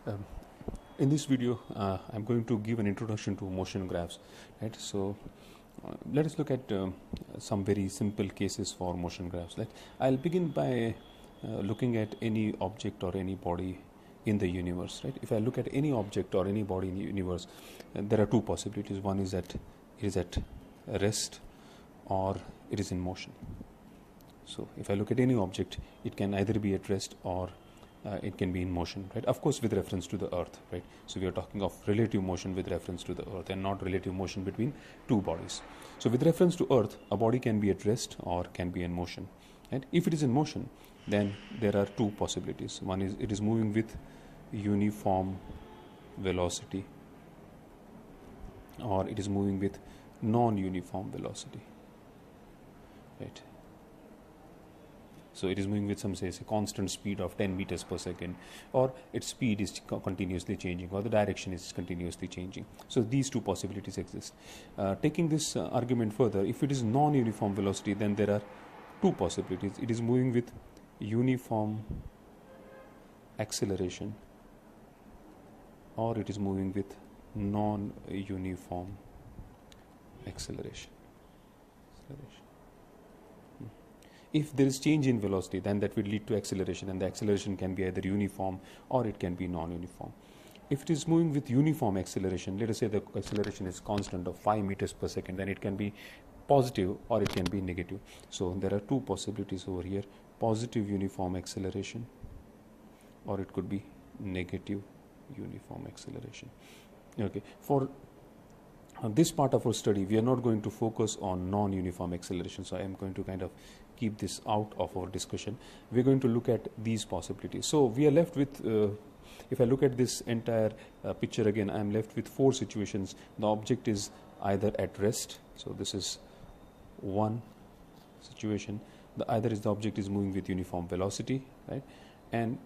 Um, in this video, I'm going to give an introduction to motion graphs. Right. So let us look at some very simple cases for motion graphs. Right. I'll begin by looking at any object or any body in the universe. Right. If I look at any object or any body in the universe, there are two possibilities. One is that it is at rest or it is in motion. So if I look at any object, it can either be at rest or it can be in motion, right? Of course, with reference to the Earth, right? So we are talking of relative motion with reference to the Earth and not relative motion between two bodies. So with reference to Earth, a body can be at rest or can be in motion, right? If it is in motion, then there are two possibilities. One is it is moving with uniform velocity, or it is moving with non-uniform velocity, right? So it is moving with some, say, a constant speed of 10 meters per second, or its speed is continuously changing, or the direction is continuously changing. So these two possibilities exist. Taking this argument further, if it is non-uniform velocity, then there are two possibilities. It is moving with uniform acceleration, or it is moving with non-uniform acceleration. If there is change in velocity, then that will lead to acceleration, and the acceleration can be either uniform or it can be non-uniform. If it is moving with uniform acceleration, let us say the acceleration is constant of 5 meters per second, then it can be positive or it can be negative. So there are two possibilities over here: positive uniform acceleration, or it could be negative uniform acceleration. Okay, for this part of our study, we are not going to focus on non-uniform acceleration, so I am going to kind of keep this out of our discussion. We're going to look at these possibilities. So we are left with, if I look at this entire picture again, I am left with four situations. The object is either at rest, so this is one situation. Either is the object is moving with uniform velocity, right? And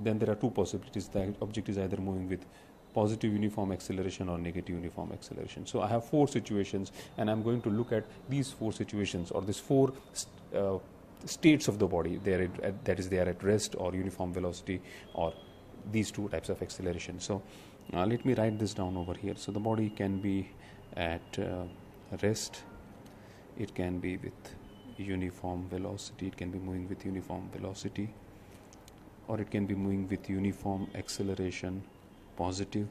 then there are two possibilities. The object is either moving with positive uniform acceleration or negative uniform acceleration. So I have four situations, and I'm going to look at these four situations, or these four states of the body. They are that is, they are at rest or uniform velocity, or these two types of acceleration. So let me write this down over here. So the body can be at rest, it can be with uniform velocity, it can be moving with uniform velocity, or it can be moving with uniform acceleration positive,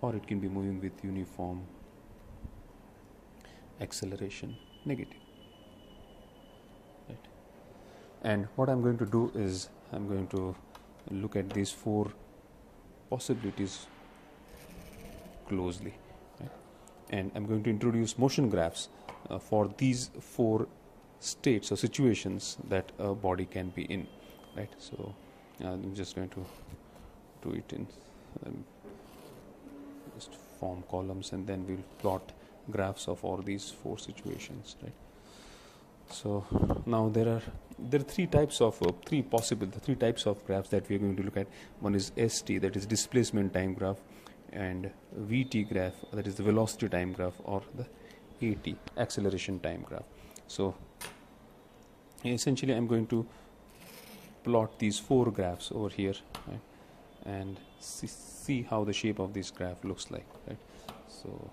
or it can be moving with uniform acceleration negative, right? And what I'm going to do is I'm going to look at these four possibilities closely, right? And I'm going to introduce motion graphs for these four states or situations that a body can be in, right? So I'm just going to do it in just form columns, and then we'll plot graphs of all these four situations, right? So now there are three types of three types of graphs that we are going to look at. One is ST, that is displacement time graph, and VT graph, that is the velocity time graph, or the AT, acceleration time graph. So essentially I'm going to plot these four graphs over here, right? And see how the shape of this graph looks like, right? So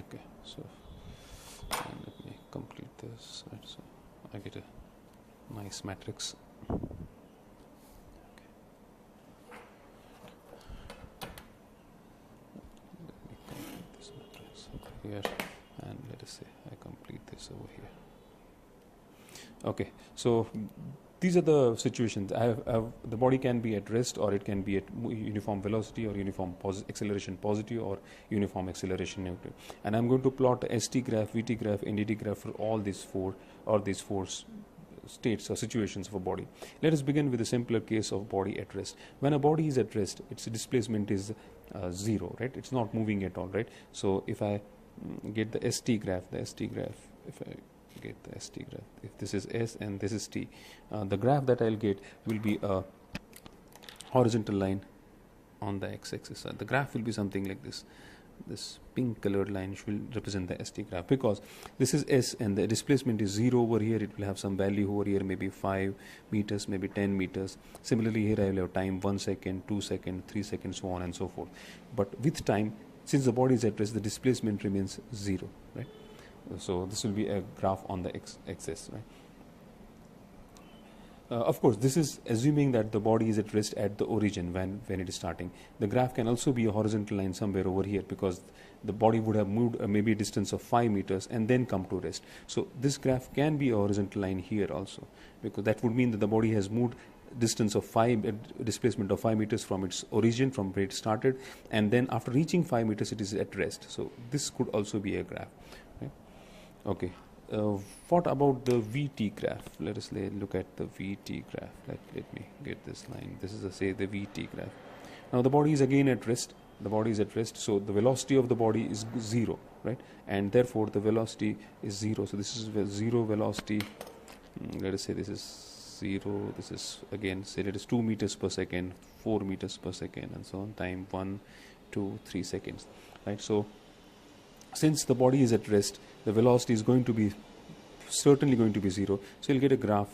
okay, so let me complete this, right? So I get a nice matrix. Here, and let us say I complete this over here. Okay, so these are the situations. The body can be at rest, or it can be at uniform velocity, or uniform acceleration positive, or uniform acceleration negative. And I'm going to plot a ST graph, VT graph, NDT graph for all these four states or situations of a body. Let us begin with a simpler case of body at rest. When a body is at rest, its displacement is zero, right? It's not moving at all, right? So if I get the ST graph, if I get the ST graph, if this is S and this is T, the graph that I'll get will be a horizontal line on the x-axis. The graph will be something like this. this pink colored line will represent the ST graph, because this is S and the displacement is 0 over here. It will have some value over here, maybe 5 meters, maybe 10 meters. Similarly, here I will have time 1 second, 2 seconds, 3 seconds, so on and so forth. But with time, since the body is at rest, the displacement remains 0, right? So this will be a graph on the x-axis, right? Of course, this is assuming that the body is at rest at the origin when it is starting. The graph can also be a horizontal line somewhere over here, because the body would have moved maybe a distance of 5 meters and then come to rest. So this graph can be a horizontal line here also, because that would mean that the body has moved distance of 5 displacement of 5 meters from its origin, from where it started, and then after reaching 5 meters it is at rest. So this could also be a graph, right? Okay. What about the VT graph? Let us look at the VT graph. Let me get this line. This is say the VT graph. Now the body is again at rest. The body is at rest, so the velocity of the body is 0, right? And therefore the velocity is 0. So this is 0 velocity. Let us say this is 0. This is again, say it is 2 meters per second, 4 meters per second, and so on. Time 1, 2, 3 seconds, right? So since the body is at rest, the velocity is going to be certainly going to be 0. So you'll get a graph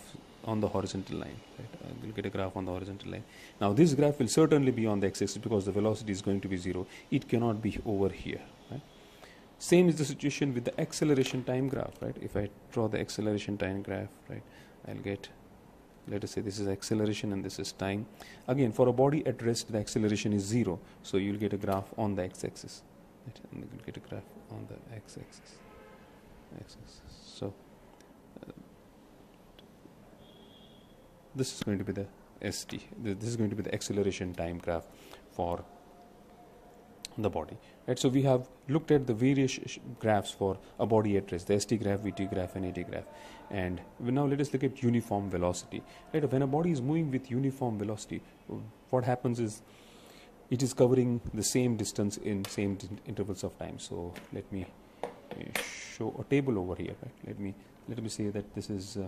on the horizontal line, right? You'll get a graph on the horizontal line. Now this graph will certainly be on the x-axis, because the velocity is going to be 0. It cannot be over here, right? Same is the situation with the acceleration time graph, right? If I draw the acceleration time graph, right, I'll get, let us say this is acceleration and this is time. Again, for a body at rest, the acceleration is 0. So you'll get a graph on the x-axis, right? And you'll get a graph on the x-axis. So this is going to be the ST. This is going to be the acceleration time graph for the body, right? So we have looked at the various graphs for a body at rest: the ST graph, VT graph, and AT graph. And now let us look at uniform velocity, right? When a body is moving with uniform velocity, what happens is it is covering the same distance in same intervals of time. So let me show a table over here, right? Let me say that this is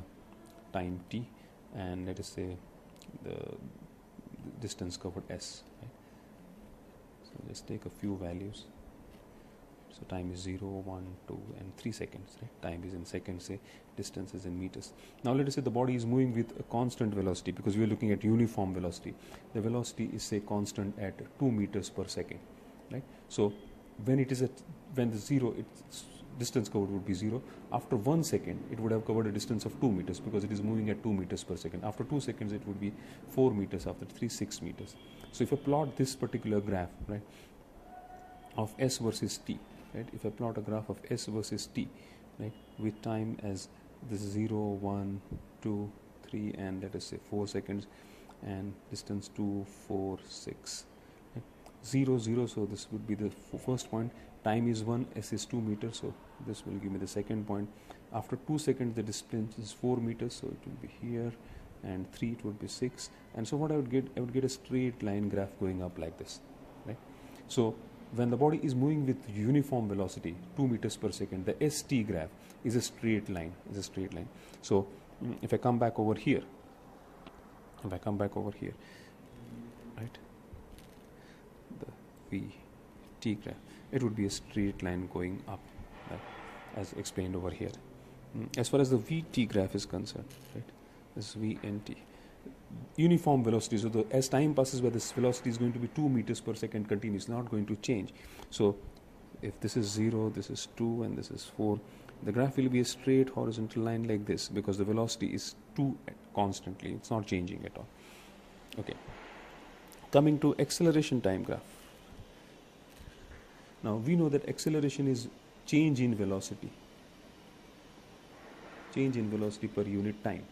time t, and let us say the distance covered s, right? So let's take a few values. So time is 0, 1, 2, and 3 seconds, right? Time is in seconds, say distance is in meters. Now let us say the body is moving with a constant velocity, because we are looking at uniform velocity. The velocity is say constant at 2 meters per second, right? So when the 0, its distance covered would be 0. After 1 second, it would have covered a distance of 2 meters, because it is moving at 2 meters per second. After 2 seconds, it would be 4 meters. After 3, 6 meters. So if I plot this particular graph, right, of S versus T, right? If I plot a graph of S versus T, right, with time as this 0, 1, 2, 3, and let us say 4 seconds, and distance 2, 4, 6, right? 0, 0. So this would be the first point. Time is 1, S is 2 meters, so this will give me the second point. After 2 seconds, the distance is 4 meters, so it will be here, and 3, it would be 6. And so what I would get a straight line graph going up like this, right? So when the body is moving with uniform velocity, 2 meters per second, the ST graph is a straight line, So if I come back over here, right, the VT graph, it would be a straight line going up, right, as explained over here. As far as the VT graph is concerned, right, this VNT, uniform velocity. So as time passes by, this velocity is going to be 2 meters per second continuous, not going to change. So if this is 0, this is 2, and this is 4, the graph will be a straight horizontal line like this, because the velocity is 2 constantly. It's not changing at all. Okay. Coming to acceleration time graph. Now we know that acceleration is change in velocity per unit time,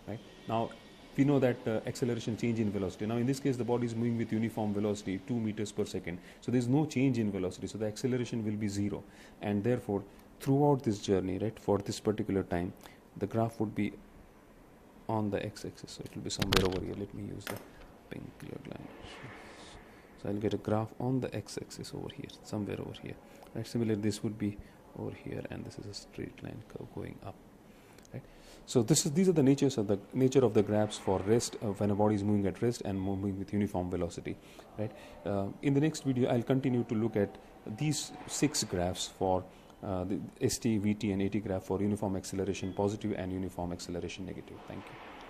right? Now we know that acceleration change in velocity. Now in this case, the body is moving with uniform velocity, 2 meters per second. So there is no change in velocity. So the acceleration will be 0, and therefore throughout this journey, right, for this particular time, the graph would be on the x-axis. So it will be somewhere over here. Let me use the pink colored line. So I'll get a graph on the x-axis over here, somewhere over here. Right. Similarly, this would be over here, and this is a straight line curve going up. right? So these are the nature of the graphs for rest, when a body is moving at rest and moving with uniform velocity, right? In the next video, I'll continue to look at these 6 graphs for the ST, VT, and AT graph for uniform acceleration positive and uniform acceleration negative. Thank you.